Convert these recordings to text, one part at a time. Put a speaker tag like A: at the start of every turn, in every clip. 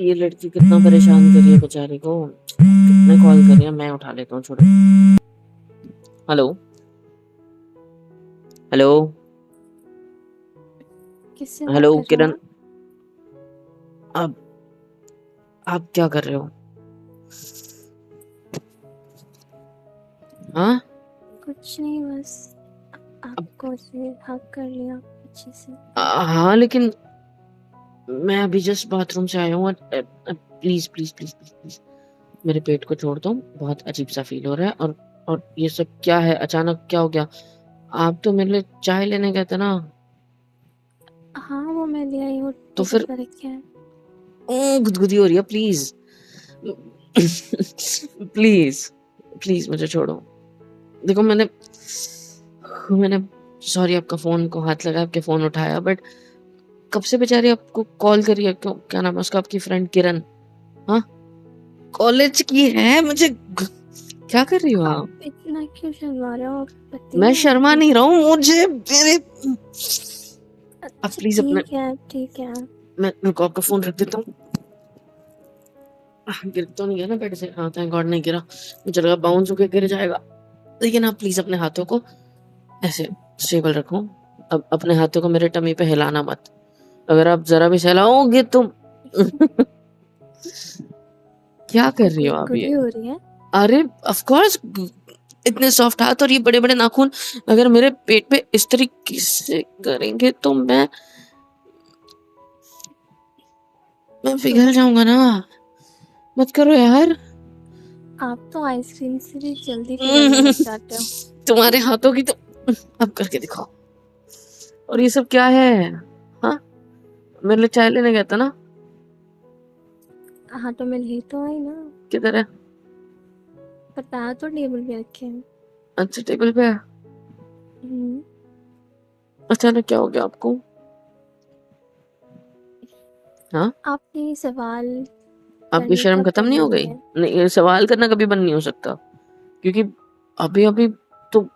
A: ये लड़की कितना परेशान कर रही है बेचारी को। कितने कॉल कर रही है, मैं उठा लेता हूँ, छोड़ो। हेलो हेलो
B: किससे बात
A: हेलो
B: कर रहे हो
A: किरण,
B: आप?
A: अब आप क्या कर रहे हो? हाँ,
B: कुछ नहीं, बस
A: अब
B: आपको ऐसे हक कर लिया अच्छे से।
A: हाँ, लेकिन मैं अभी जस्ट बाथरूम से आया हूँ और please please please please please मेरे पेट को छोड़ दो। बहुत अजीब सा फील हो रहा है। और ये सब क्या है? अचानक क्या हो गया? आप तो मेरे लिए चाय लेने गए थे ना?
B: हाँ, वो मैं ले आई हूँ,
A: तो
B: टेबल
A: फिर
B: पर रखे हैं।
A: गुदगुदी हो रही है, प्लीज प्लीज प्लीज मुझे छोड़ो। देखो, मैंने मैंने सॉरी, आपका फोन को हाथ लगा, आपके फोन उठाया, बट कब से बेचारी आपको कॉल करी है? क्यों, क्या नाम है उसका, आपकी फ्रेंड किरण? हाँ, कॉलेज की है। मुझे क्या कर रही हो
B: आप
A: आप?
B: इतना क्यों शर्मा रहे हो? पति
A: मैं
B: है
A: शर्मा
B: आपके?
A: नहीं रहा हूँ, मुझे मेरे आप
B: अच्छा,
A: प्लीज अपने,
B: ठीक है ठीक है।
A: मैं रुको, आपका फोन रख देता हूँ। गिर तो नहीं गया ना बेड से? हाँ, थैंक गॉड नहीं गिरा। मुझे लगा बाउंस होके गिर जाएगा। लेकिन आप प्लीज अपने हाथों को ऐसे स्टेबल रखो। अब अपने हाथों को मेरे टमी पे हिलाना मत। अगर आप जरा भी सहलाओगे तुम क्या कर रही हो आप
B: गुदगुदी
A: ये?
B: हो रही है?
A: अरे ऑफ कोर्स, इतने सॉफ्ट हाथ और ये बड़े बड़े नाखून अगर मेरे पेट पे इस तरीके से करेंगे तो मैं
B: तो
A: पिघल जाऊंगा ना। मत करो यार।
B: आप तो आइसक्रीम से भी जल्दी पिघलने लग जाते हो।
A: तुम्हारे हाथों की तो अब करके दिखाओ। और ये सब क्या है? हाँ, मेरे लिए चाय लेने गया था ना?
B: हाँ, तो मैं ले तो आई ना।
A: किधर है?
B: बताया तो, टेबल पे रखे हैं।
A: अच्छा, टेबल पे है।
B: हम्म,
A: अचानक क्या हो गया आपको? हाँ,
B: आपने ये सवाल
A: आपकी
B: करने
A: शर्म
B: का
A: खत्म
B: कब
A: नहीं हो
B: मन
A: गई?
B: किया?
A: नहीं, ये सवाल करना कभी बंद नहीं हो सकता, क्योंकि अभी अभी तो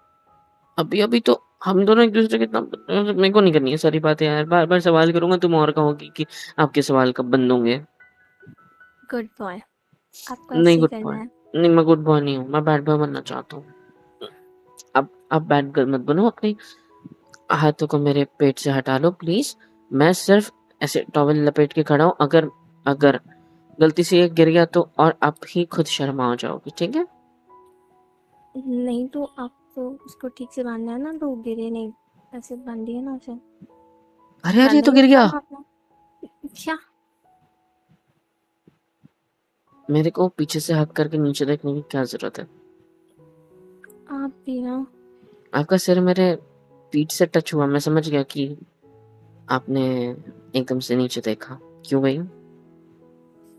A: अभी अभी तो हम दोनों एक दूसरे के इतना, मेरे को नहीं करनी है सारी बातें यार। बार बार सवाल करूंगा तुम और कहोगी कि आपके सवाल कब बंद होंगे।
B: गुड बॉय, आपको
A: नहीं
B: ऐसे ही
A: गुड
B: करना
A: बॉय,
B: है।
A: नहीं मैं गुड बॉय नहीं हूँ, मैं बैड बॉय बनना चाहता हूँ। आप बैड गर्ल मत बनो। अपनी हाथों को मेरे पेट से हटा लो प्लीज। मैं सिर्फ ऐसे टॉवल लपेट के खड़ा हूँ। अगर अगर गलती से ये गिर गया तो और आप ही खुद शर्मा हो जाओगे, ठीक है?
B: नहीं तो आपको उसको ठीक से बांधना है ना, तो वो गिरे नहीं। ऐसे बांधिए ना उसे।
A: अरे यार, ये
B: करना
A: तो
B: ही
A: गिर
B: होता
A: गया।
B: है आपको। क्या?
A: मेरे को पीछे से हक करके नीचे देखने की क्या जरूरत है?
B: आप भी ना।
A: आपका सिर मेरे पीठ से टच हुआ, मैं समझ गया कि आपने एकदम से नीचे देखा। क्यों गई?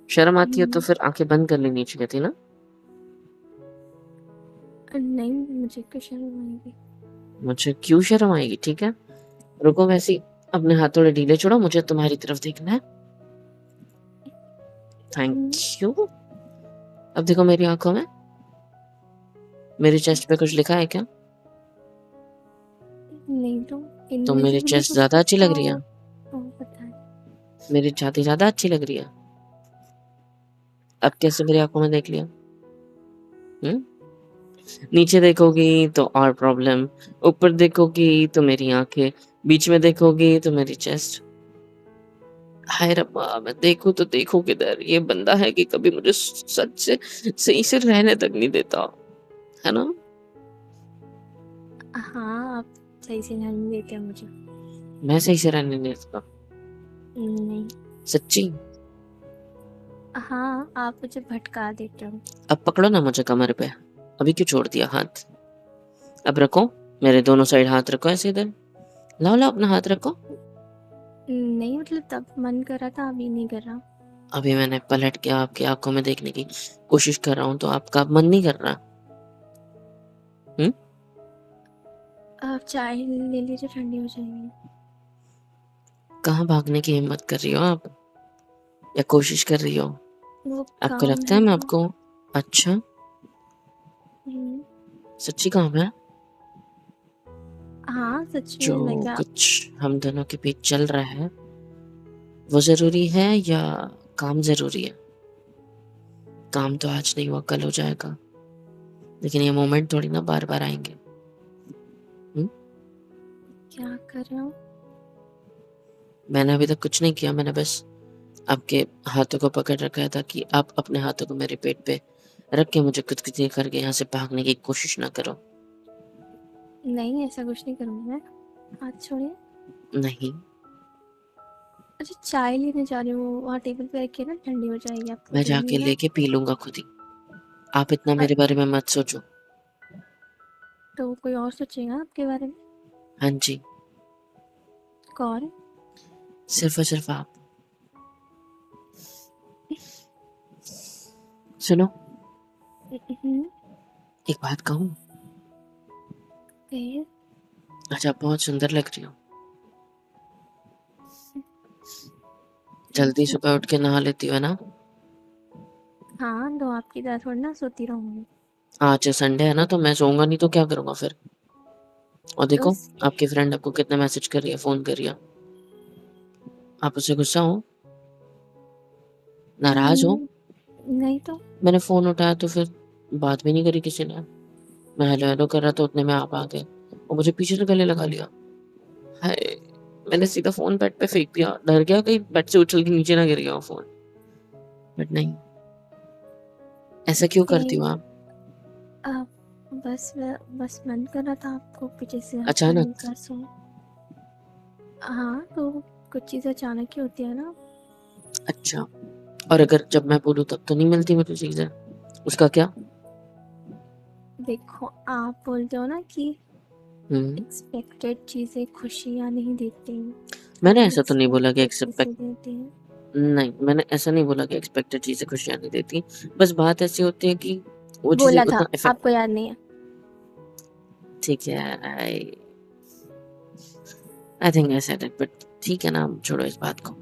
A: शर्म आती है तो
B: हम्म,
A: फिर आंखें बंद कर लेनी चाहिए थी ना?
B: नहीं, मुझे क्यों शर्म आएगी?
A: मुझे क्यों शर्म आएगी? ठीक है, रुको। वैसे ही अपने हाथ थोड़े ढीले छोड़ो, मुझे तुम्हारी तरफ देखना है। Thank
B: hmm,
A: you. अब देखो मेरी आंखों में, मेरी चेस्ट पे कुछ लिखा है क्या?
B: नहीं तो
A: तो मेरी
B: इनविजिबली
A: चेस्ट
B: कुछ
A: ज्यादा अच्छी
B: लिखा
A: लग रही
B: हो
A: है?
B: तो बताएं।
A: मेरी छाती ज्यादा अच्छी लग रही है? अब कैसे मेरी आंखों में देख लिया? हम्म? नीचे देखोगी तो और प्रॉब्लम, ऊपर देखोगी तो मेरी आंखें, बीच में देखोगी तो मेरी चेस्ट। हाय रब्बा, मैं देखूं तो देखूं किधर? ये बंदा है कि कभी मुझे सच से सही से रहने तक नहीं देता, है ना?
B: हाँ, आप सही से ध्यान नहीं देते हो मुझे।
A: मैं सही से रहने नहीं देता?
B: नहीं।
A: सच्ची?
B: हाँ, आप मुझे भटका देते हो।
A: अब पकड़ो ना मुझे कमर पे। अभी क्यों छोड़ दिया हाथ? अब रखो, मेरे दोनों साइड हाथ रखो ऐसे इधर। लाओ लाओ अपना हाथ रखो।
B: नहीं, मतलब तब मन कर रहा था, अभी नहीं कर रहा।
A: अभी मैंने पलट के आपकी आंखों में देखने की कोशिश कर रहा हूँ तो आपका अब मन नहीं कर रहा? हम्म?
B: आप चाय ले लीजिए, ठंडी हो जाएगी।
A: कहाँ भागने की हिम्मत कर रही हो आप, या कोशिश कर रही हो?
B: वो
A: आपको
B: काम
A: लगता
B: है
A: है मैं
B: ना।
A: आपको, अच्छा,
B: हम्म,
A: सच्ची काम है?
B: हाँ, सच
A: जो
B: में लगा।
A: कुछ हम दोनों के बीच चल रहा है वो जरूरी है या काम ज़रूरी है। काम तो आज नहीं हुआ कल हो जाएगा, लेकिन ये मोमेंट थोड़ी ना बार-बार आएँगे। हुँ?
B: क्या कर रहे हो?
A: मैंने अभी तक कुछ नहीं किया, मैंने बस आपके हाथों को पकड़ रखा है ताकि आप अपने हाथों को मेरे पेट पे रख के मुझे कुछ-कुछ करके यहाँ से भागने की कोशिश ना करो।
B: नहीं, ऐसा कुछ नहीं करूँगी मैं। हाथ छोड़िए।
A: नहीं,
B: अच्छा, चाय लेने जा रही हूँ, वहाँ टेबल पे रखिए ना, ठंडी हो जाएगी, आपको
A: मैं
B: देनी
A: जाके
B: है ना।
A: लेके पी लूँगा खुद ही। आप इतना
B: अ,
A: मेरे बारे में मत सोचो।
B: तो कोई और सोचेगा आपके बारे में?
A: हाँ जी,
B: कौन?
A: सिर्फ़ और सिर्फ़ आप। सुनो,
B: हम्म,
A: एक बात कहूँ?
B: फिर?
A: आज आप बहुत सुंदर लग रही हो।
B: थैंक
A: जल्दी
B: यू।
A: सुबह उठ के नहा लेती हो ना?
B: हाँ, तो आपकी तरह थोड़ी ना सोती रहूँगी।
A: आज संडे है ना, तो मैं सोऊँगा नहीं तो क्या करूँगा फिर? और
B: तो
A: देखो, आपकी फ्रेंड आपको कितने मैसेज कर रही है, फ़ोन कर रही है। आप उससे गुस्सा हो? नाराज़ हो?
B: नहीं तो।
A: मैंने फ़ोन उठाया तो फिर बात भी नहीं करी किसी ने। मैं हेलो हेलो कर रहा था, उतने में आप आ गए और मुझे पीछे से गले लगा लिया। हाय! मैंने सीधा फ़ोन बेड पे फेंक दिया। डर गया कहीं बेड से उछल के नीचे ना गिर गया हो फ़ोन। बट नहीं, ऐसा क्यों करती हो
B: फिर
A: आप?
B: बस मन कर रहा था आपको पीछे से हक
A: अचानक?
B: करने का, सो हाँ, तो कुछ चीज़ें अचानक ही होती है ना।
A: अच्छा, और अगर जब मैं बोलूँ तब तो नहीं मिलती मुझे चीज़ें? उसका क्या?
B: देखो, आप बोलते हो ना कि
A: हुँ,
B: एक्सपेक्टेड चीज़ें खुशियाँ नहीं देती,
A: मैंने ऐसा तो नहीं बोला कि
B: अनएक्सपेक्टेड चीज़ें देती हैं।
A: नहीं, मैंने ऐसा नहीं बोला कि एक्सपेक्टेड चीज़ें खुशियाँ नहीं देती। बस बात ऐसी होती है कि वो चीज़ें
B: बोला था,
A: उतना इफ़ेक्ट
B: आपको याद नहीं है?
A: ठीक है, I think I said it but ठीक है ना, छोड़ो इस बात को।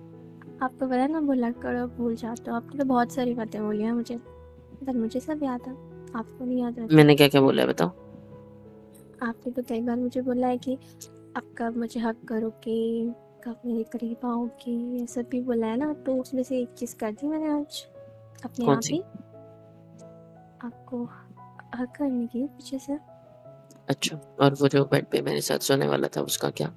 B: आपको पता है ना, बोला करो भूल जाते हो। आपने तो बहुत सारी बातें बोली हैं मुझे, मतलब मुझे सब याद है, आपको नहीं याद रहती।
A: मैंने क्या-क्या बोला है बताओ?
B: आपने तो कई बार मुझे बोला है कि आप कब मुझे हक करोगे, कब मेरे करीब आओगे, ये सब भी बोला है ना। तो उसमें से एक चीज़ कर दी मैंने आज अपने आप
A: कौन-सी?
B: ही, आपको हक करने की पीछे से।
A: अच्छा, और वो जो बेड पे मेरे साथ सोने वाला था उसका क्या?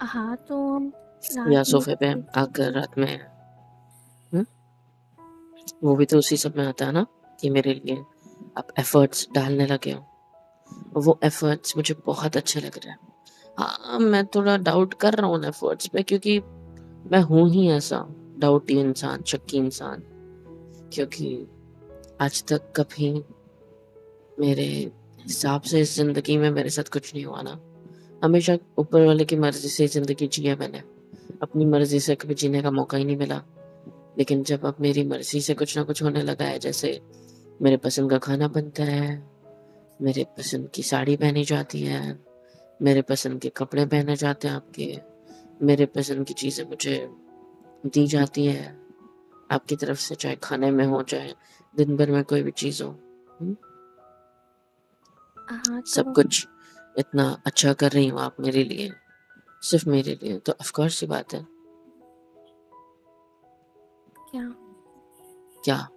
B: हाँ, तो हम
A: या
B: रात में
A: सोफ़े पे
B: देखे
A: आकर
B: थे।
A: रात में हुँ? वो भी तो उसी सब में आता है ना कि मेरे लिए आप एफ़र्ट्स डालने लगे हो। वो एफ़र्ट्स मुझे बहुत अच्छे लग रहे हैं। हाँ, मैं थोड़ा डाउट कर रहा हूँ उन एफ़र्ट्स पे क्योंकि मैं हूँ ही ऐसा डाउटी इंसान, शक्की इंसान क्योंकि आज तक कभी मेरे हिसाब से इस ज़िंदगी में मेरे साथ कुछ नहीं हुआ ना। हमेशा ऊपर वाले की मर्ज़ी से ज़िंदगी जी है मैंने। अपनी मर्ज़ी से कभी जीने का मौका ही नहीं मिला। लेकिन जब अब मेरी मर्ज़ी से कुछ न कुछ होने लगा है, जैसे मेरे पसंद का खाना बनता है, मेरे पसंद की साड़ी पहनी जाती है, मेरे पसंद के कपड़े पहने जाते हैं आपके, मेरे पसंद की चीज़ें मुझे दी जाती हैं, आपकी तरफ से चाहे खाने में हो, चाहे दिन भर में कोई भी चीज़ हो। हुँ?
B: हाँ,
A: सब
B: तो
A: कुछ इतना अच्छा कर रही हो आप मेरे लिए, सिर्फ़ मेरे लिए, तो ऑफ़ कोर्स सी बात है।
B: क्या
A: क्या?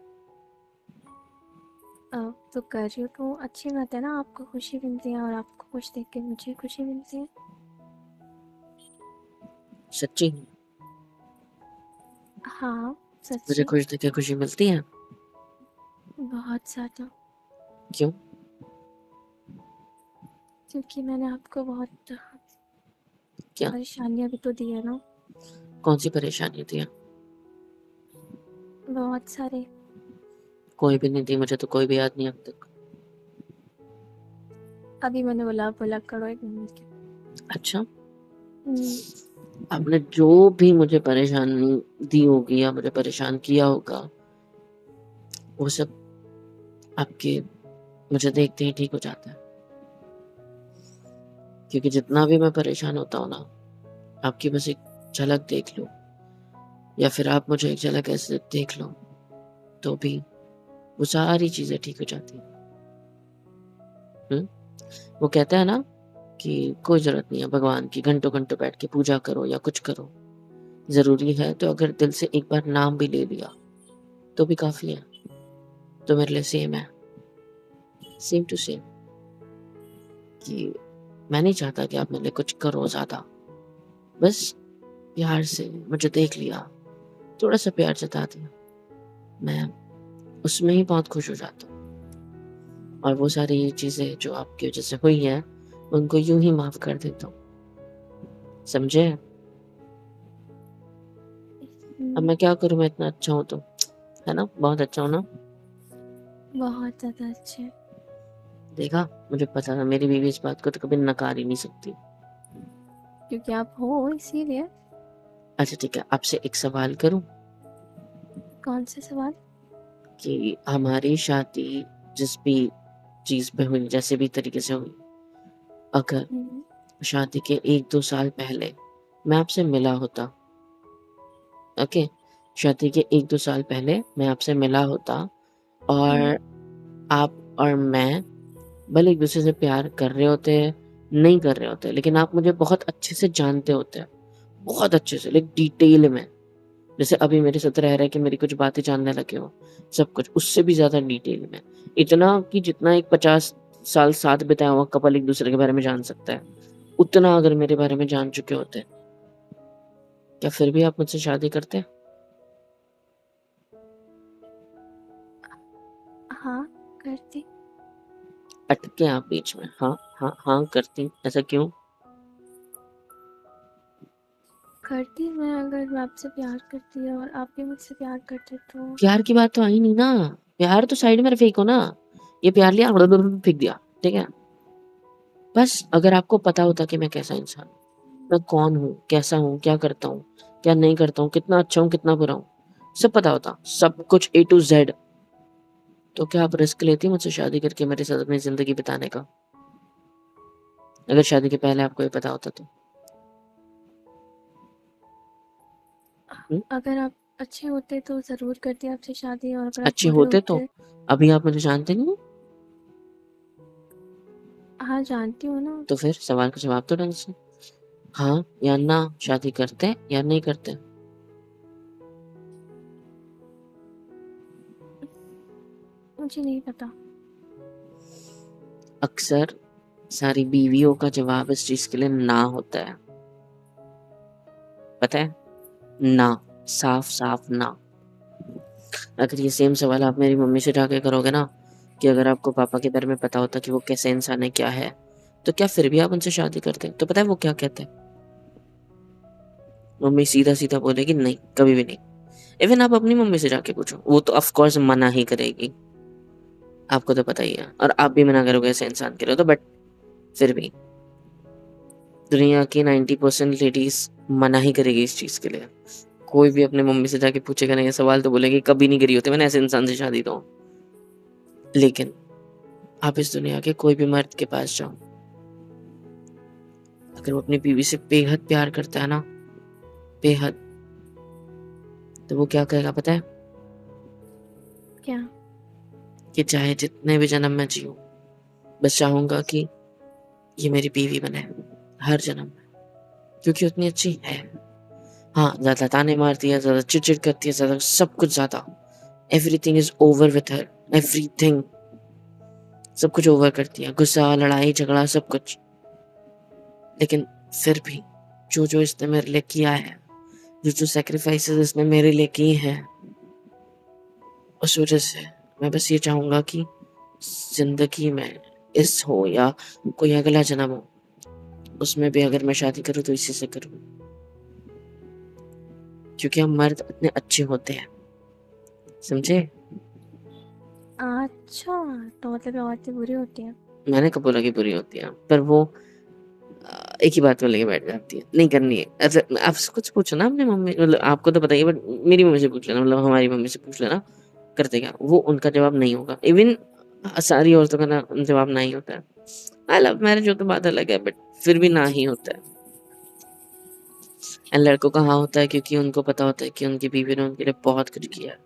B: तो कर रही हो तो अच्छी बात है ना, आपको खुशी मिलती है और आपको खुश देख के मुझे खुशी मिलती है।
A: सच्ची?
B: हाँ,
A: मुझे
B: सच्ची।
A: खुश देख के खुशी मिलती है?
B: बहुत ज़्यादा।
A: क्यों?
B: क्योंकि मैंने आपको बहुत
A: क्या?
B: परेशानियाँ भी तो दी है ना।
A: कौन-सी परेशानी होती है?
B: बहुत सारे।
A: कोई भी नहीं दी मुझे तो कोई भी याद नहीं अब तक।
B: अभी मैंने बोला बोला करो एक मिनट के।
A: अच्छा,
B: हम्म,
A: आपने जो भी मुझे परेशानी दी होगी या मुझे परेशान किया होगा, वो सब आपके मुझे देखते ही ठीक हो जाता है। क्योंकि जितना भी मैं परेशान होता हूँ ना, आपकी बस एक झलक देख लो या फिर आप मुझे एक झलक ऐसे देख लो, तो भी वो सारी चीज़ें ठीक हो जाती हैं। हुँ? वो कहते हैं ना कि कोई ज़रूरत नहीं है भगवान की घंटों-घंटों बैठ के पूजा करो या कुछ करो। ज़रूरी है तो अगर दिल से एक बार नाम भी ले लिया, तो भी काफ़ी है। तो मेरे लिए सेम है, सेम टू सेम कि मैं नहीं चाहता कि आप मेरे लिए कुछ करो ज़्यादा। बस प्यार से मुझे देख लिया, थोड़ा-सा प्यार जता दिया, मैं उसमें ही बहुत खुश हो जाता हूँ। और वो सारी चीज़ें जो आपकी वज़ह से हुई हैं, उनको यूँ ही माफ़ कर देता हूँ। समझे? अब
B: हुँ,
A: मैं क्या करूँ, मैं इतना अच्छा हूँ तो, है ना? बहुत अच्छा हूँ ना?
B: बहुत ज़्यादा अच्छे।
A: देखा? मुझे पता था मेरी बीवी इस बात को तो कभी नकार ही नहीं सकती।
B: क्योंकि आप हो इसीलिए।
A: अच्छा ठीक है, आपसे एक सवाल करूँ
B: कौन से सवाल?
A: कि हमारी शादी जिस भी चीज़ पे हुई, जैसे भी तरीके से हुई, अगर
B: हुँ,
A: शादी के 1-2 साल पहले मैं आपसे मिला होता, ओके? शादी के 1-2 साल पहले मैं आपसे मिला होता
B: हुँ,
A: और आप और मैं भले एक-दूसरे से प्यार कर रहे होते, नहीं कर रहे होते, लेकिन आप मुझे बहुत अच्छे से जानते होते, बहुत अच्छे से, लाइक डिटेल में। जैसे अभी मेरे साथ रह रहे कि मेरी कुछ बातें जानने लगे हो, सब कुछ, उससे भी ज़्यादा डिटेल में। इतना कि जितना एक 50 साल साथ बिताया हुआ कपल एक-दूसरे के बारे में जान सकता है, उतना अगर मेरे बारे में जान चुके होते, क्या फिर भी आप मुझसे शादी करते?
B: हाँ, करती।
A: अटके आप बीच में। हाँ, हाँ, हाँ करती, ऐसा क्यों?
B: करती मैं आपसे प्यार करती और आप भी मुझसे प्यार करते तो।
A: प्यार की बात तो आई नहीं ना, प्यार तो साइड में फेंको ना। ये प्यार लिया फेंक दिया, ठीक है? बस अगर आपको पता होता कि मैं कैसा इंसान हूँ, मैं कौन हूँ, कैसा हूँ, क्या करता हूँ, क्या नहीं करता हूँ, कितना अच्छा हूँ, कितना बुरा हूँ, सब पता होता, सब कुछ ए टू ज़ेड, तो क्या आप रिस्क लेती मुझसे शादी करके मेरे साथ अपनी ज़िंदगी बिताने का? अगर शादी के पहले आपको ये पता होता तो? हुँ?
B: अगर आप अच्छे होते तो ज़रूर करती आपसे शादी और अगर आप
A: अच्छे
B: बुरे
A: होते तो?
B: होते।
A: अभी आप मुझे जानते नहीं हो,
B: हाँ, जानती हूँ ना।
A: तो फिर सवाल का जवाब दो ढंग से। हाँ या ना, शादी करते या नहीं करते?
B: मुझे नहीं पता।
A: अक्सर सारी बीवियों का जवाब इस चीज़ के लिए ना होता है। पता है? ना, साफ-साफ ना। अगर ये सेम सवाल आप मेरी मम्मी से जाके करोगे ना, कि अगर आपको पापा के बारे में पता होता कि वो कैसे इंसान है, क्या है, तो क्या फिर भी आप उनसे शादी करते? तो पता है वो क्या कहते हैं? मम्मी सीधा-सीधा बोलेगी नहीं, कभी भी नहीं। इवन आप अपनी मम्मी से जाके पूछो, वो तो ऑफ कोर्स मना ही करेगी। आपको तो पता ही है और आप भी मना करोगे ऐसे इंसान के लिए तो, बट फिर भी दुनिया की 90% लेडीज़ मना ही करेगी इस चीज़ के लिए। कोई भी अपनी मम्मी से जाके पूछेगा ना ये सवाल तो बोलेगी कभी नहीं करी होती मैंने ऐसे इंसान से शादी तो। लेकिन आप इस दुनिया के कोई भी मर्द के पास जाओ, अगर वो अपनी बीवी से बेहद प्यार करता है ना, बेहद, तो वो क्या कहेगा पता है?
B: क्या?
A: कि चाहे जितने भी जन्म मैं जिऊँ, बस चाहूँगा कि ये मेरी बीवी बने, हर जन्म में, क्योंकि उतनी अच्छी है। हाँ, ज़्यादा ताने मारती है, ज़्यादा चिड़-चिड़ करती है, ज़्यादा सब कुछ ज़्यादा। Everything is over with her, everything, सब कुछ ओवर करती है, गुस्सा, लड़ाई, झगड़ा सब कुछ। लेकिन फिर भी जो-जो इसने मेरे लिए किया है, जो-जो सैक्रिफाइसेज़ इसने मेरे लिए किए हैं, उस वज़ह से मैं बस ये चाहूँगा कि ज़िंदगी में इस हो या कोई अगला जन्म हो, उसमें भी अगर मैं शादी करूँ तो इसी से करूँ। क्योंकि हम मर्द इतने अच्छे होते हैं, समझे?
B: अच्छा, तो मतलब औरतें बुरी होती हैं?
A: मैंने कब बोला कि बुरी होती है, पर वो एक ही बात को लेके बैठ जाती है, नहीं करनी है। अच्छा आपसे कुछ पूछो ना अपनी मम्मी, मतलब आपको तो पता ही है बट मेरी मम्मी से पूछ लेना, मतलब हमारी मम्मी से पूछ लेना, करते क्या? वो उनका जवाब नहीं होगा। इवन सारी औरतों का ना जवाब ना ही होता है। हाँ, लव मैरिज हो तो बात अलग है बट फिर भी ना ही होता है। एंड लड़कों का हाँ होता है क्योंकि उनको पता होता है कि उनकी बीवी ने उनके लिए बहुत कुछ किया है,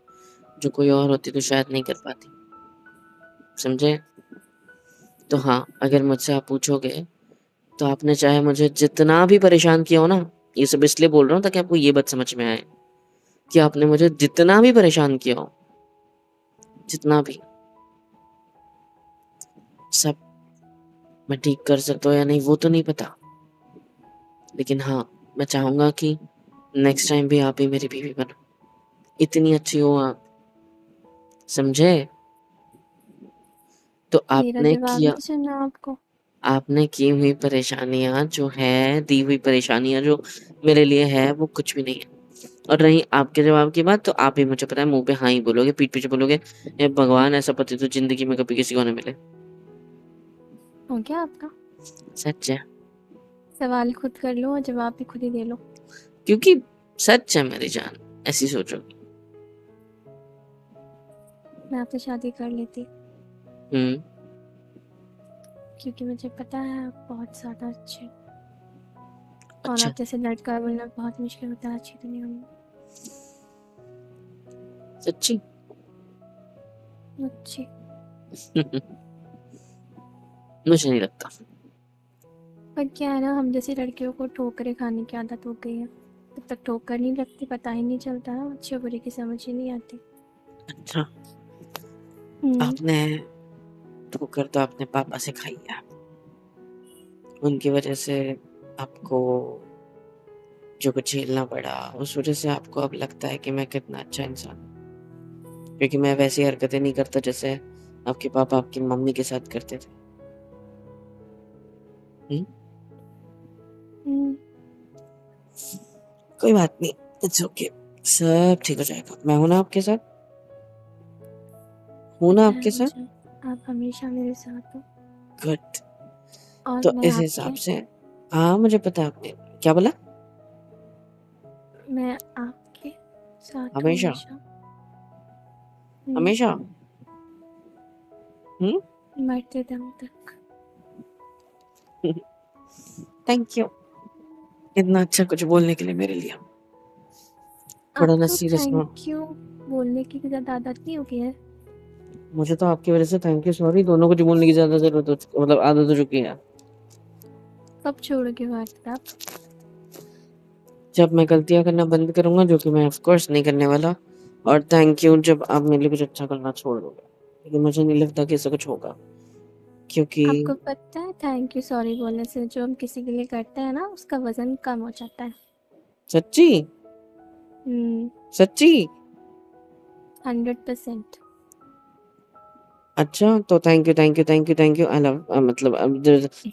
A: जो कोई और होती तो शायद नहीं कर पाती, समझे? तो हाँ, अगर मुझसे आप पूछोगे तो आपने चाहे मुझे जितना भी परेशान किया हो ना, ये सब इसलिए बोल रहा हूँ ताकि आपको ये बात समझ में आए कि आपने मुझे जितना भी परेशान किया हो, जितना भी, सब मैं ठीक कर सकता हूँ या नहीं वो तो नहीं पता, लेकिन हाँ मैं चाहूंगा कि नेक्स्ट टाइम भी आप ही मेरी बीवी बनो। इतनी अच्छी हो आप, समझे? तो
B: मेरा जवाब नहीं सुनना आपको।
A: आपने की हुई परेशानियां जो है, दी हुई परेशानियां जो मेरे लिए है, वो कुछ भी नहीं है। और रही आपके जवाब की बात, तो आप ही मुझे पता है मुंह पे हाँ ही बोलोगे, पीठ पीछे बोलोगे ये भगवान ऐसा पति तो जिंदगी में कभी किसी को न मिले।
B: हो गया आपका
A: सच है,
B: सवाल, खुद कर लो और जवाब भी खुद ही दे लो।
A: क्योंकि सच है मेरी जान, ऐसी सोचो।
B: मैं आपसे शादी कर लेती, क्योंकि मुझे पता है आप बहुत ज़्यादा अच्छे, और
A: अच्छा,
B: आप जैसे लड़का मिलना बहुत मुश्किल होता है अच्छी दुनिया में।
A: सच्ची?
B: अच्छी।
A: मुझे नहीं लगता।
B: पर क्या है ना, हम जैसी लड़कियों को ठोकरें खाने की आदत हो गई है। तब तक ठोकर नहीं लगती, पता ही नहीं चलता ना, अच्छे बुरे की समझ ही नहीं आती।
A: अच्छा,
B: हम्म।
A: आपने ठोकर तो अपने पापा से खाई है, उनकी वजह से आपको जो कुछ झेलना पड़ा, उस वजह से आपको अब लगता है कि मैं कितना अच्छा इंसान हूँ, क्योंकि मैं वैसी हरकतें नहीं करता जैसे आपके पापा आपकी मम्मी के साथ करते थे। हम्म?
B: हम्म।
A: कोई बात नहीं, इट्स ओके, सब ठीक हो जाएगा। मैं हूं ना आपके साथ, हूं ना
B: पता है
A: आपके साथ।
B: मुझे, आप हमेशा मेरे साथ हो,
A: गुड।
B: और
A: तो
B: मैं
A: इस हिसाब
B: आपके
A: से, हाँ मुझे पता है। आपने क्या बोला?
B: मैं आपके साथ हूँ
A: हमेशा?
B: हमेशा। हम्म,
A: हमेशा? हम्म।
B: मरते दम तक।
A: थैंक यू, इतना अच्छा कुछ बोलने के लिए मेरे लिए। थोड़ा ना
B: आपको
A: सीरियस हो।
B: थैंक यू बोलने की ज़्यादा आदत नहीं हो गई है?
A: मुझे तो आपकी वजह से थैंक यू सॉरी दोनों को बोलने की ज्यादा जरूरत मतलब आदत हो चुकी है।
B: कब छोड़ोगे बात आप?
A: जब मैं गलतियां करना बंद करूंगा, जो कि मैं ऑफ कोर्स नहीं करने वाला, और थैंक यू जब आप मेरे लिए कुछ अच्छा करना छोड़ दोगे, लेकिन मुझे नहीं लगता कि ऐसा कुछ होगा, क्योंकि
B: आपको पता है थैंक यू सॉरी बोलने से जो हम किसी के लिए करते हैं ना, उसका वजन कम हो जाता है।
A: सच्ची?
B: हम्म।
A: सच्ची?
B: 100%।
A: अच्छा, तो thank you thank you thank you thank you, I love मतलब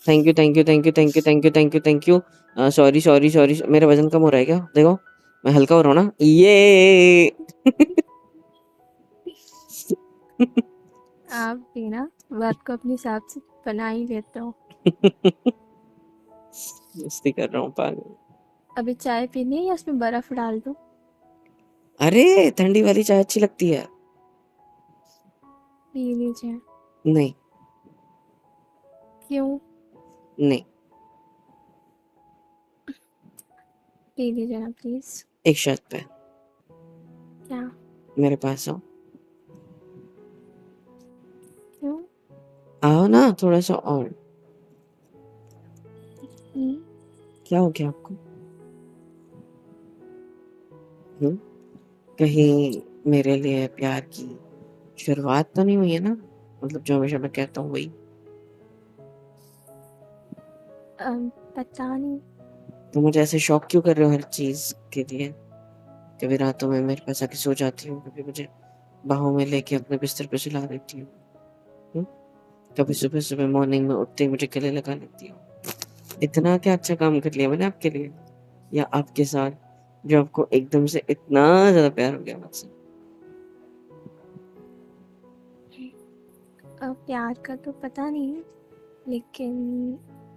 A: thank you thank you thank you thank you thank you thank you thank you. Sorry sorry sorry, मेरा वजन कम हो रहा है क्या? देखो मैं हल्का हो रहा हूँ ना, ये
B: आप भी ना बात को अपने हिसाब से बना ही लेते हो।
A: मस्ती कर रहा हूँ पागल।
B: अभी चाय पीनी है या उसमें बर्फ डाल दूं?
A: अरे ठंडी वाली चाय अच्छी लगती है।
B: पी लीजिए।
A: नहीं।
B: क्यों?
A: नहीं।
B: पी लीजिए ना प्लीज।
A: एक शर्त पे,
B: क्या?
A: मेरे पास आओ।
B: क्यों?
A: आओ ना थोड़ा सा और।
B: हम्म।
A: क्या हो गया आपको? हम्म? कहीं मेरे लिए प्यार की शुरुआत तो नहीं हुई है ना? मतलब जो हमेशा मैं कहता हूँ वही।
B: पता नहीं।
A: तो मुझे ऐसे शौक क्यों कर रहे हो हर चीज के लिए? कभी रातों में मेरे पास आके सो जाती हूँ, कभी मुझे बाहों में लेके अपने बिस्तर पे सुला देती हूँ। हम्म? कभी सुबह सुबह मॉर्निंग में उठते ही मुझे गले लगा लेती हूँ। इतना क्या अच्छा काम कर लिया मैंने आपके लिए, या आपके साथ, जो आपको एकदम से इतना ज्यादा प्यार हो गया मुझसे?
B: प्यार का तो पता नहीं, लेकिन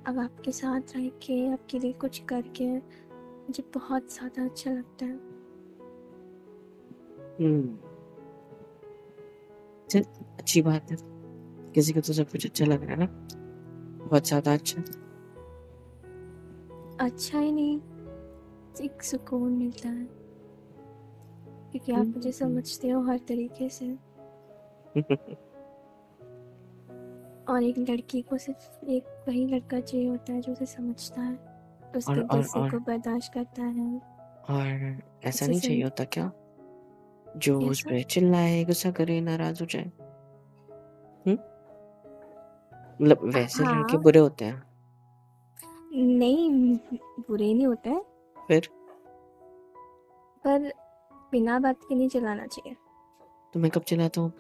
B: अब आपके साथ रह के, आपके लिए कुछ करके मुझे बहुत ज़्यादा अच्छा लगता है।
A: हम्म। चल, अच्छी बात है, किसी को तो सब कुछ अच्छा लग रहा है ना, बहुत ज्यादा अच्छा।
B: अच्छा ही नहीं, एक सुकून मिलता है, क्योंकि आप मुझे समझते हो हर तरीके से। और एक लड़की को सिर्फ एक वही लड़का चाहिए होता है जो उसे समझता है, उसके
A: और
B: गुस्से को बर्दाश्त करता है।
A: ऐसा
B: अच्छे
A: नहीं
B: से
A: चाहिए होता क्या जो उस
B: कैसा?
A: पे चिल्लाए, गुस्सा करे, नाराज हो जाए? मतलब वैसे लड़के
B: हाँ,
A: बुरे होते हैं?
B: नहीं बुरे नहीं होते हैं,
A: फिर
B: पर बिना बात के नहीं चलाना चाहिए।
A: तो मैं कब चिल्लाता हूँ?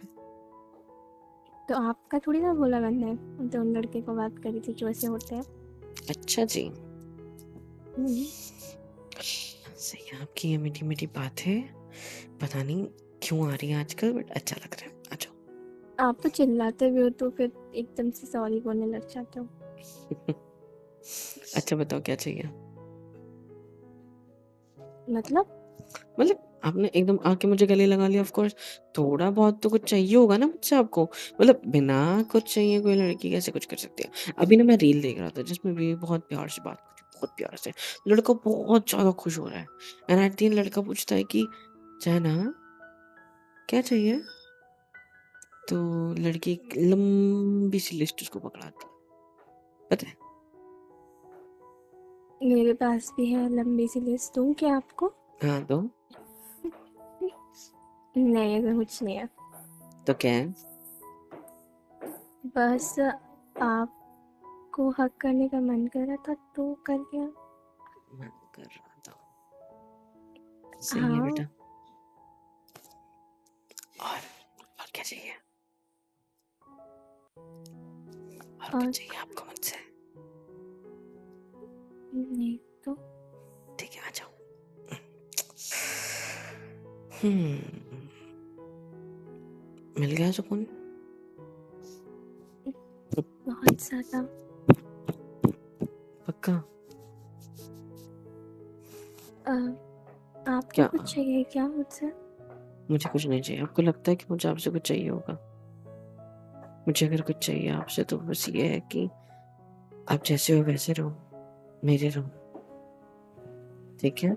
B: तो आपका थोड़ी ना बोला मैंने, तो उन लड़के को बात करी थी जो ऐसे होते हैं।
A: अच्छा जी,
B: हम्म,
A: सही है आपकी ये मीठी मीठी बात है। पता नहीं क्यों आ रही है आजकल, बट अच्छा लग रहा है। आ जाओ।
B: आप तो चिल्लाते भी हो तो फिर एकदम से सॉरी बोलने लग जाते हो।
A: अच्छा बताओ क्या चाहिए?
B: मतलब
A: मतलब आपने एकदम आके मुझे गले लगा लिया, ऑफ कोर्स थोड़ा बहुत तो कुछ चाहिए होगा ना मुझसे आपको। मतलब बिना कुछ चाहिए कोई लड़की कैसे कुछ कर सकती है? अभी ना मैं रील देख रहा था जिसमें भी बहुत प्यार से बात कर, बहुत प्यार से लड़का बहुत ज्यादा खुश हो रहा है। एंड एट द एंड लड़का पूछता है कि जाना क्या चाहिए? तो लड़की एक लंबी सी लिस्ट उसको पकड़ाती है, पता है?
B: मेरे पास भी है लंबी सी लिस्ट, दूँ क्या आपको?
A: हाँ तो
B: नहीं, ऐसा कुछ नहीं है।
A: तो क्या है?
B: बस आपको हक करने का मन कर रहा था तो कर दिया।
A: मन कर रहा था, सही है
B: हाँ,
A: बेटा। और क्या चाहिए? और
B: और
A: कुछ चाहिए आपको मुझसे?
B: नहीं तो
A: ठीक है आ जाओ। हम्म, मिल गया सुकून?
B: बहुत ज़्यादा।
A: पक्का?
B: अ, आपको
A: क्या?
B: कुछ चाहिए क्या मुझसे?
A: मुझे कुछ नहीं चाहिए। आपको लगता है कि मुझे आपसे कुछ चाहिए होगा? मुझे अगर कुछ चाहिए आपसे तो बस ये है कि आप जैसे हो वैसे रहो, मेरे रहो, ठीक है?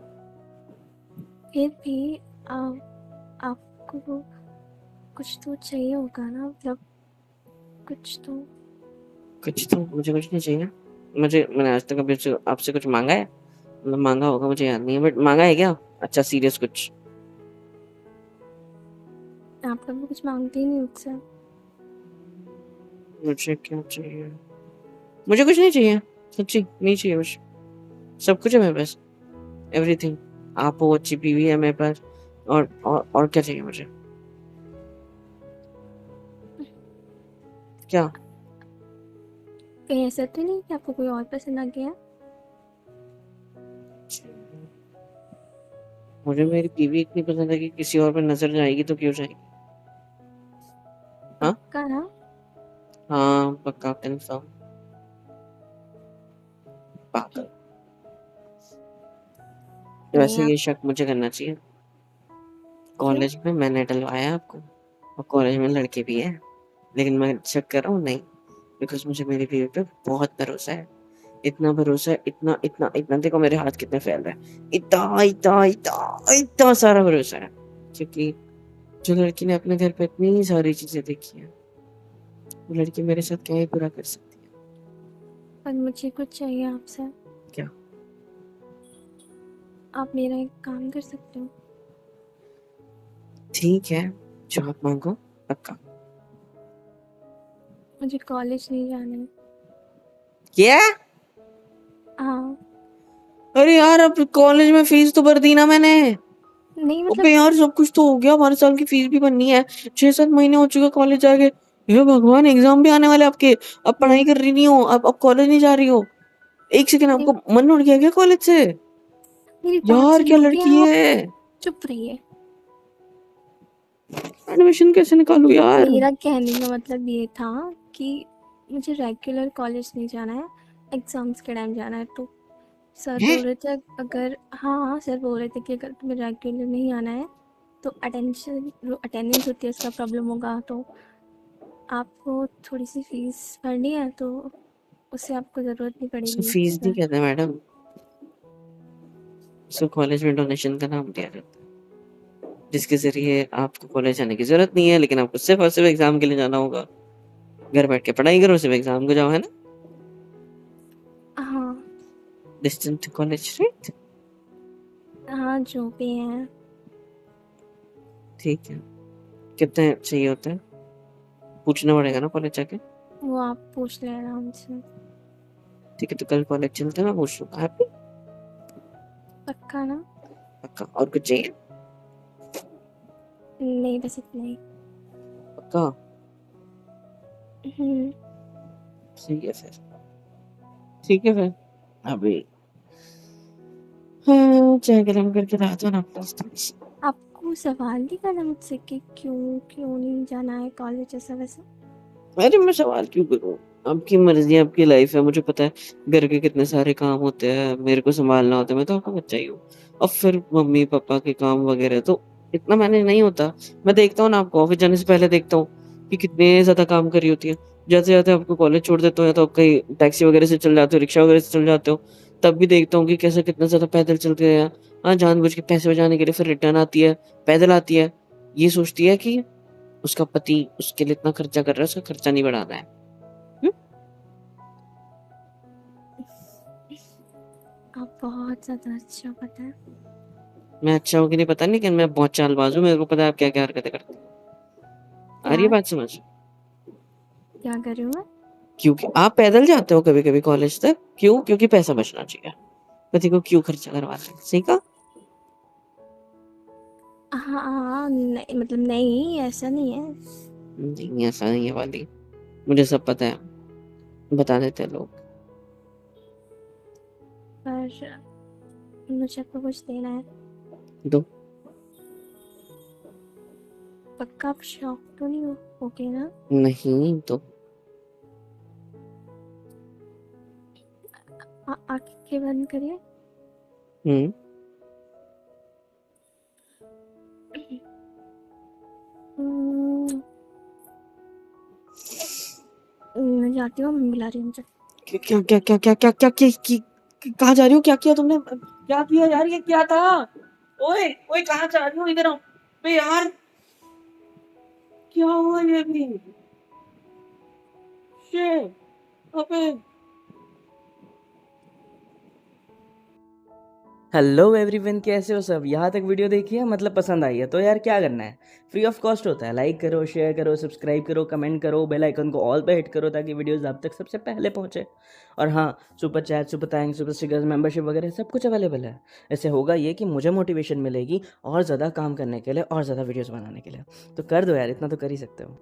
B: फिर भी आ, आपको कुछ तो चाहिए होगा ना, मतलब कुछ तो।
A: कुछ तो मुझे कुछ नहीं चाहिए। मैंने आज तक कभी आपसे कुछ मांगा है? मतलब मांगा होगा मुझे याद नहीं है, बट मांगा है क्या? अच्छा सीरियस कुछ?
B: आप कभी कुछ मांगते ही नहीं मुझसे।
A: मुझे क्या चाहिए? मुझे कुछ नहीं चाहिए, सच्ची नहीं चाहिए कुछ। सब कुछ है मेरे पास, एवरीथिंग। आप हो, अच्छी बीवी है मेरे पास। और क्या चाहिए मुझे? क्या?
B: कहीं ऐसा तो नहीं कि आपको कोई और पसंद आ गया?
A: मुझे मेरी बीवी इतनी पसंद है कि किसी और पे नजर जाएगी तो क्यों जाएगी? हाँ
B: पक्का ना?
A: हाँ पक्का कंफर्म। पागल।
B: नहीं
A: वैसे
B: आप
A: ये शक मुझे करना चाहिए।
B: क्यों?
A: कॉलेज में मैंने डलवाया आपको, और कॉलेज में लड़के भी है, लेकिन मैं शक कर रहा हूँ नहीं, बिकॉज मुझे मेरी बीवी पे बहुत भरोसा है। इतना भरोसा है, इतना इतना इतना, देखो मेरे हाथ कितने फैल रहे हैं, इतना इतना इतना इतना सारा भरोसा है। क्योंकि जो लड़की ने अपने घर पे इतनी सारी चीजें देखी है, वो लड़की मेरे साथ क्या ही बुरा कर सकती है?
B: पर मुझे कुछ चाहिए आपसे।
A: क्या?
B: आप मेरा एक काम कर सकते हो?
A: ठीक है, जो आप मांगो, पक्का।
B: मुझे कॉलेज नहीं जाना है।
A: क्या?
B: हाँ।
A: अरे यार अब कॉलेज में फीस तो भर दी ना मैंने।
B: नहीं
A: अबे
B: मतलब
A: यार सब कुछ तो हो गया, हमारे साल की फीस भी भरनी है। 6-7 महीने हो चुके कॉलेज जाके। हे भगवान, एग्जाम भी आने वाले आपके। अब पढ़ाई
B: मेरी
A: कर रही नहीं हो, अब कॉलेज नहीं जा रही हो? एक सेकंड,
B: मेरी,
A: आपको मन उड़ गया क्या कॉलेज से?
B: मेरी बात
A: यार क्या
B: सुनोगे
A: लड़की
B: आप?
A: है।
B: चुप रहिए।
A: एडमिशन कैसे निकालू यार?
B: मेरा कहने का मतलब ये था कि मुझे रेगुलर कॉलेज नहीं जाना है, एग्ज़ाम्स के टाइम जाना है। तो सर
A: हैं?
B: बोल रहे थे अगर, हाँ सर बोल रहे थे कि अगर तुम्हें रेगुलर नहीं आना है तो अटेंडेंस होती है उसका प्रॉब्लम होगा, तो आपको थोड़ी सी फीस भरनी है तो उससे आपको ज़रूरत नहीं
A: उसको
B: पड़ेगी
A: फीस नहीं
B: सर।
A: कहते मैडम, उसको कॉलेज में डोनेशन का नाम दिया जाता है, जिसके जरिए आपको कॉलेज जाने की जरूरत नहीं है, लेकिन आपको सिर्फ और सिर्फ एग्जाम के लिए जाना होगा। घर बैठ के पढ़ाई करो, सिर्फ एग्जाम को जाओ, है ना?
B: हाँ,
A: डिस्टेंट कॉलेज, राइट?
B: हाँ, जो भी है।
A: ठीक है। कितने चाहिए होते हैं? पूछना पड़ेगा ना कॉलेज जाके।
B: वो आप पूछ लेना उनसे।
A: ठीक है, तो कल कॉलेज चलते हैं, मैं पूछ लूंगा। हैप्पी?
B: पक्का ना?
A: पक्का? और कुछ चाहिए?
B: नहीं, बस इतना ही।
A: पक्का?
B: हम्म।
A: ठीक है फिर। ठीक है फिर। अभी हाँ, चाय गरम करके ला दो ना प्लीज।
B: आपको सवाल नहीं करना मुझसे कि क्यों क्यों नहीं जाना है कॉलेज, ऐसा वैसा?
A: अरे मैं सवाल क्यों करूं? आपकी मर्जी, आपकी लाइफ है, मुझे पता है। घर के कितने सारे काम होते हैं, मेरे को संभालना होता है, मैं तो आपका बच्चा ही हूँ। और फिर मम्मी पापा के काम वगैरह तो इतना मैनेज नहीं होता। मैं देखता हूँ ना, आपको ऑफिस जाने से पहले देखता हूँ कि कितने ज्यादा काम करी होती है। जैसे जैसे आपको कॉलेज छोड़ देते हो या तो आप कहीं टैक्सी वगैरह से चल जाते हो, रिक्शा वगैरह से चल जाते हो, तब भी देखता हूँ कि कैसे कितना ज्यादा पैदल चलते हैं। हाँ, जानबूझ के पैसे बचाने के लिए फिर रिटर्न आती है, पैदल आती है। ये सोचती है कि उसका पति उसके लिए इतना खर्चा कर रहा है, उसका खर्चा नहीं बढ़ाना है। हुँ?
B: आप बहुत ज़्यादा अच्छा, पता है।
A: मैं अच्छा हूँ कि नहीं पता नहीं, लेकिन मैं बहुत चालबाज़ हूँ, मेरे को पता है आप क्या-क्या हरकतें करते हो। आ रही है
B: क्या
A: बात समझ?
B: क्या कर रही हूँ मैं?
A: क्योंकि आप पैदल जाते हो कभी-कभी कॉलेज तक, क्यों? क्योंकि पैसा बचना चाहिए। पति को क्यों खर्चा करवाना है, सही कहा?
B: हाँ हाँ, नहीं मतलब नहीं, ऐसा नहीं है।
A: नहीं, ऐसा नहीं है वाली, मुझे सब पता है, बता देते हैं लोग।
B: पर मुझे आपको कुछ देना है।
A: दो।
B: पक्का आप शॉक तो नहीं होगे ना?
A: नहीं, दो।
B: आंखें बंद करिए।
A: हुँ।
B: हम्म, मैं जाती हूँ, मम्मी बुला रही है मुझे।
A: क्या कहाँ जा रही हो? क्या किया तुमने? क्या किया यार, ये क्या था? ओए, ओए कहाँ जा रही हो? इधर आओ। बे यार, क्या हुआ ये अभी? शिट! अबे!
C: हेलो एवरीवन, कैसे हो सब? यहाँ तक वीडियो देखी है, मतलब पसंद आई है तो यार क्या करना है, फ्री ऑफ कॉस्ट होता है। लाइक करो, शेयर करो, सब्सक्राइब करो, कमेंट करो, बेल आइकन को ऑल पे हिट करो ताकि वीडियोस आप तक सबसे पहले पहुँचे। और हाँ, super chat, super thanks, super stickers, membership वगैरह सब कुछ अवेलेबल है। इससे होगा ये कि मुझे मोटिवेशन मिलेगी और ज़्यादा काम करने के लिए और ज़्यादा वीडियोज़ बनाने के लिए। तो कर दो यार, इतना तो कर ही सकते हो।